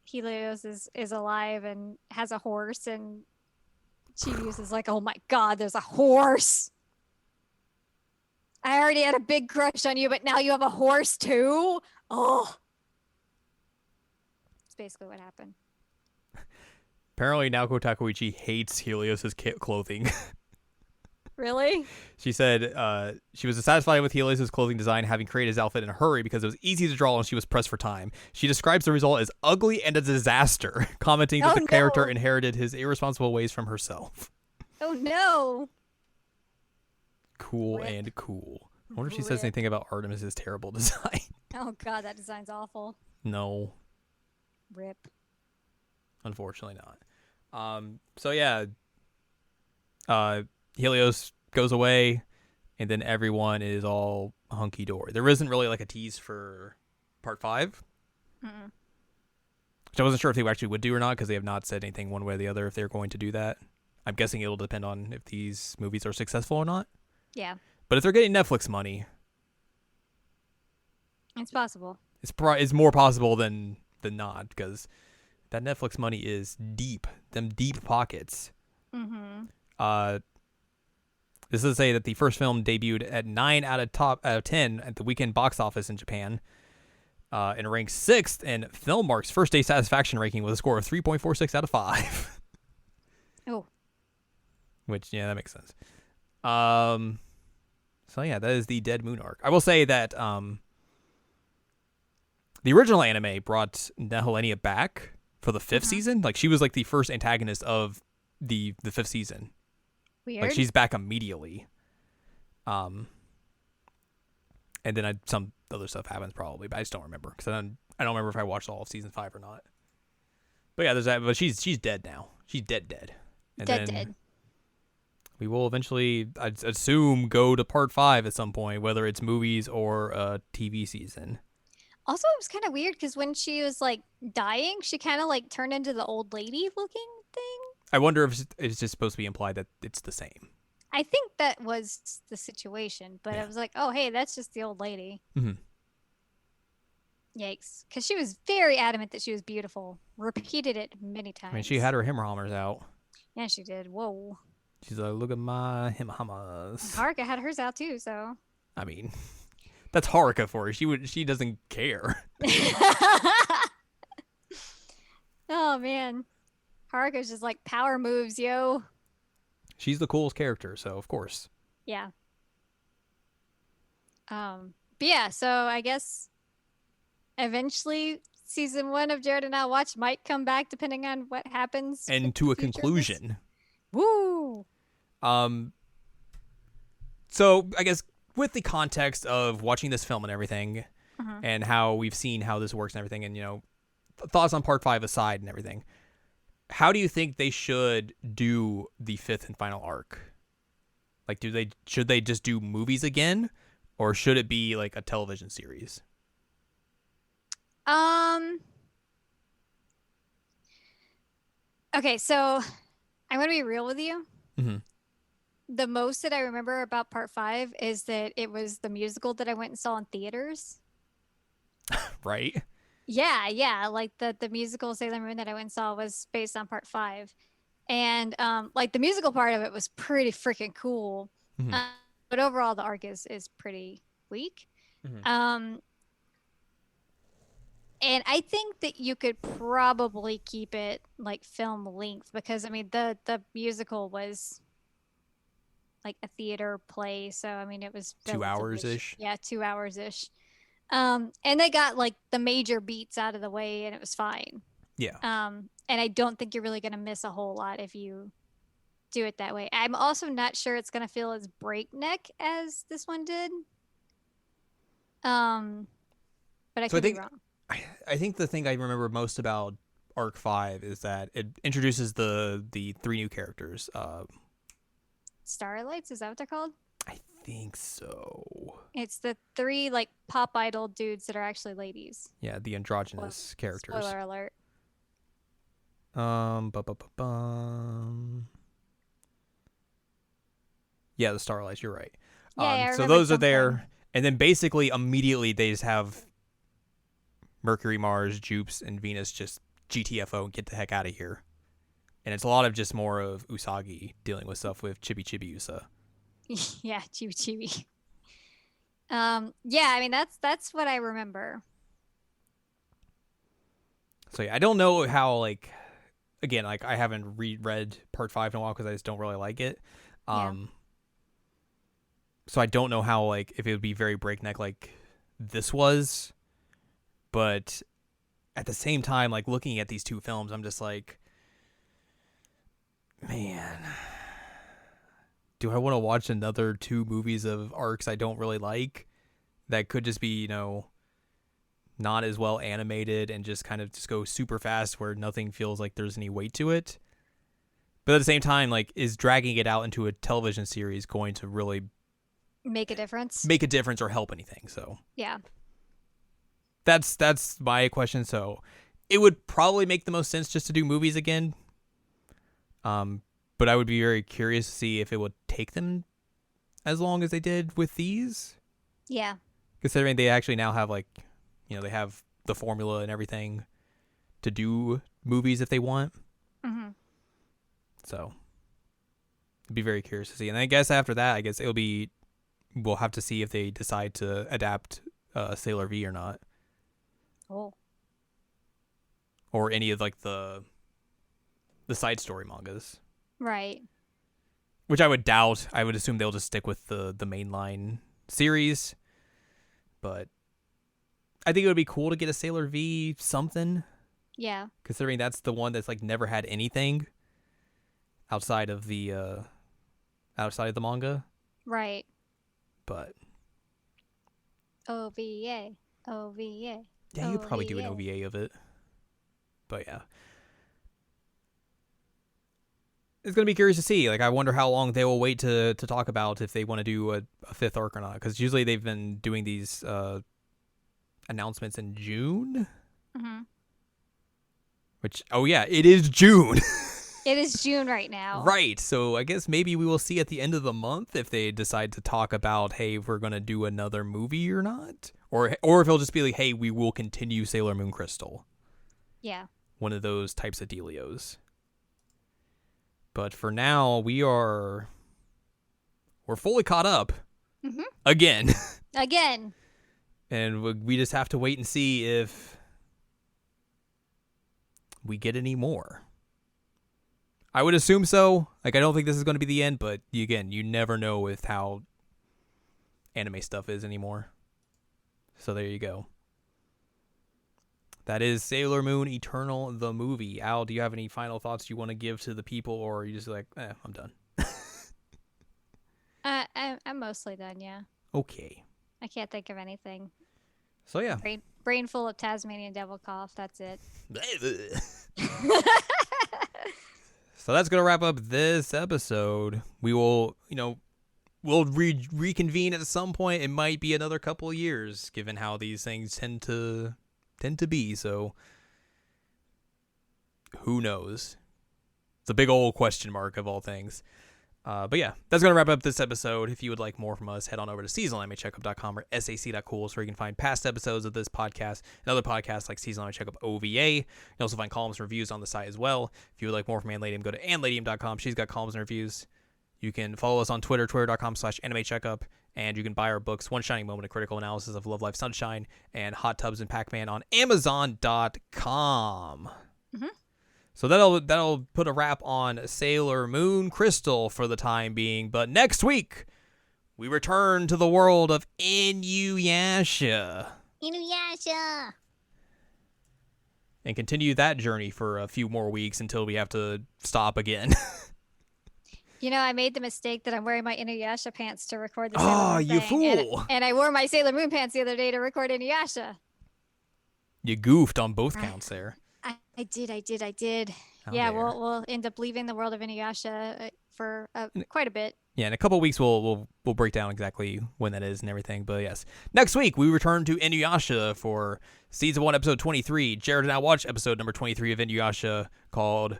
Helios is alive and has a horse, and Chibiusa is like, oh my god, there's a horse. I already had a big crush on you, but now you have a horse too? Oh. That's basically what happened. Apparently, Naoko Takeuchi hates Helios's clothing. Really? She said she was dissatisfied with Helios' clothing design, having created his outfit in a hurry because it was easy to draw and she was pressed for time. She describes the result as ugly and a disaster, commenting that Oh, the character no. inherited his irresponsible ways from herself. Oh no. Cool Rip. and cool. I wonder if she says Rip. anything about Artemis's terrible design. Oh god, that design's awful. No, Rip. unfortunately not. So yeah, Helios goes away, and then everyone is all hunky dory. There isn't really like a tease for part 5, Mm-mm. which I wasn't sure if they actually would do or not because they have not said anything one way or the other if they're going to do that. I'm guessing it'll depend on if these movies are successful or not. Yeah, But if they're getting Netflix money, it's possible. it's more possible than not because that Netflix money is deep. Them deep pockets. Mm-hmm. This is to say that the first film debuted at 9 out of 10 at the weekend box office in Japan, and ranked 6th in Filmmark's first day satisfaction ranking with a score of 3.46 out of 5. Oh. Which, yeah, that makes sense. So yeah, that is the Dead Moon arc. I will say that the original anime brought Nehelenia back for the 5th season. Like, she was like the first antagonist of the 5th season. Weird. Like, she's back immediately. And then some other stuff happens probably, but I just don't remember because I don't remember if I watched all of season 5 or not. But yeah, there's that. But she's dead now. She's dead. And dead. We will eventually, I'd assume, go to part 5 at some point, whether it's movies or a TV season. Also, it was kind of weird because when she was like dying, she kind of like turned into the old lady looking thing. I wonder if it's just supposed to be implied that it's the same. I think that was the situation, but Yeah. I was like, oh, hey, that's just the old lady. Mm-hmm. Yikes. Because she was very adamant that she was beautiful. Repeated it many times. I mean, she had her Himmerhammers out. Yeah, she did. Whoa. She's like, look at my Himmerhammers. Haruka had hers out too, so. I mean, that's Haruka for her. She doesn't care. Oh, man. Haruka's just like power moves, yo. She's the coolest character, so of course. Yeah. But yeah, so I guess eventually season 1 of Jared and I Watch might come back depending on what happens. And to a conclusion. Woo! So I guess with the context of watching this film and everything, and how we've seen how this works and everything, and thoughts on part 5 aside and everything, how do you think they should do the 5th and final arc? Like, should they just do movies again, or should it be like a television series? Okay, so I'm gonna be real with you. Mm-hmm. The most that I remember about part 5 is that it was the musical that I went and saw in theaters. Right? Yeah. Like the musical Sailor Moon that I went and saw was based on part 5. And like the musical part of it was pretty freaking cool. Mm-hmm. But overall the arc is pretty weak. Mm-hmm. And I think that you could probably keep it like film length because I mean the musical was like a theater play, so I mean it was 2 hours-ish. Yeah, 2 hours-ish. And they got like the major beats out of the way and it was fine. Yeah. And I don't think you're really going to miss a whole lot if you do it that way. I'm also not sure it's going to feel as breakneck as this one did. But I could be wrong. I think the thing I remember most about Arc 5 is that it introduces the 3 new characters. Starlights, is that what they're called? I think so. It's the 3 like pop idol dudes that are actually ladies. Yeah, the androgynous characters. Spoiler alert. Yeah, the Starlights, you're right. Yeah, I so remember those are something. there, and then basically immediately they just have Mercury, Mars, Jupes, and Venus just GTFO and get the heck out of here. And it's a lot of just more of Usagi dealing with stuff with Chibi Usa. Yeah, Chibi. Yeah, I mean that's what I remember. So yeah, I don't know how like, again, like I haven't reread part 5 in a while because I just don't really like it. So I don't know how like if it would be very breakneck like this was, but at the same time, like looking at these 2 films, I'm just like, man, do I want to watch another 2 movies of arcs I don't really like that could just be, not as well animated and just kind of just go super fast where nothing feels like there's any weight to it? But at the same time, like, is dragging it out into a television series going to really Make a difference? make a difference or help anything? So Yeah. that's my question. So it would probably make the most sense just to do movies again. But I would be very curious to see if it would take them as long as they did with these. Yeah. Considering they actually now have like, they have the formula and everything to do movies if they want. Mm-hmm. So be very curious to see. And I guess after that, I guess we'll have to see if they decide to adapt Sailor V or not, Oh. or any of like the side story mangas, Right. which I would doubt. I would assume they'll just stick with the mainline series, but I think it would be cool to get a Sailor V something, Yeah. considering that's the one that's like never had anything outside of the manga. Right. But OVA. OVA. yeah, you could probably do an OVA. OVA of it. But yeah. It's going to be curious to see. Like, I wonder how long they will wait to talk about if they want to do a fifth arc or not. Because usually they've been doing these announcements in June. Mm-hmm. Which, oh yeah, it is June. It is June right now. Right. So I guess maybe we will see at the end of the month if they decide to talk about, hey, we're going to do another movie or not. Or if it'll just be like, hey, we will continue Sailor Moon Crystal. Yeah. One of those types of dealios. But for now, we're fully caught up. Mm-hmm. Again. Again. And we just have to wait and see if we get any more. I would assume so. Like, I don't think this is going to be the end, but again, you never know with how anime stuff is anymore. So there you go. That is Sailor Moon Eternal, the movie. Al, do you have any final thoughts you want to give to the people, or are you just like, I'm done? I'm mostly done, yeah. Okay. I can't think of anything. So yeah. Brain full of Tasmanian devil cough. That's it. So that's going to wrap up this episode. We will, we'll reconvene at some point. It might be another couple of years, given how these things tend to be. So who knows? It's a big old question mark of all things. But yeah, that's going to wrap up this episode. If you would like more from us, head on over to seasonalanimecheckup.com or sac.cool, where you can find past episodes of this podcast and other podcasts like Seasonal Anime Checkup OVA. You can also find columns and reviews on the site as well. If you would like more from Anladium, go to anladium.com. She's got columns and reviews. You can follow us on Twitter, twitter.com/animecheckup, and you can buy our books, One Shining Moment, A Critical Analysis of Love, Life, Sunshine, and Hot Tubs and Pac-Man on Amazon.com. Mm-hmm. So that'll put a wrap on Sailor Moon Crystal for the time being. But next week, we return to the world of Inuyasha. Inuyasha. And continue that journey for a few more weeks until we have to stop again. I made the mistake that I'm wearing my Inuyasha pants to record the Oh, Sailor Moon you thing, fool. And I wore my Sailor Moon pants the other day to record Inuyasha. You goofed on both counts there. I did. How Yeah, dare. we'll end up leaving the world of Inuyasha for quite a bit. Yeah, in a couple of weeks we'll break down exactly when that is and everything. But yes, next week we return to Inuyasha for season 1, episode 23. Jared and I watched episode number 23 of Inuyasha called,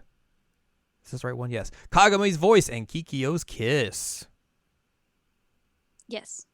is this the right one? Yes, Kagame's Voice and Kikyo's Kiss. Yes.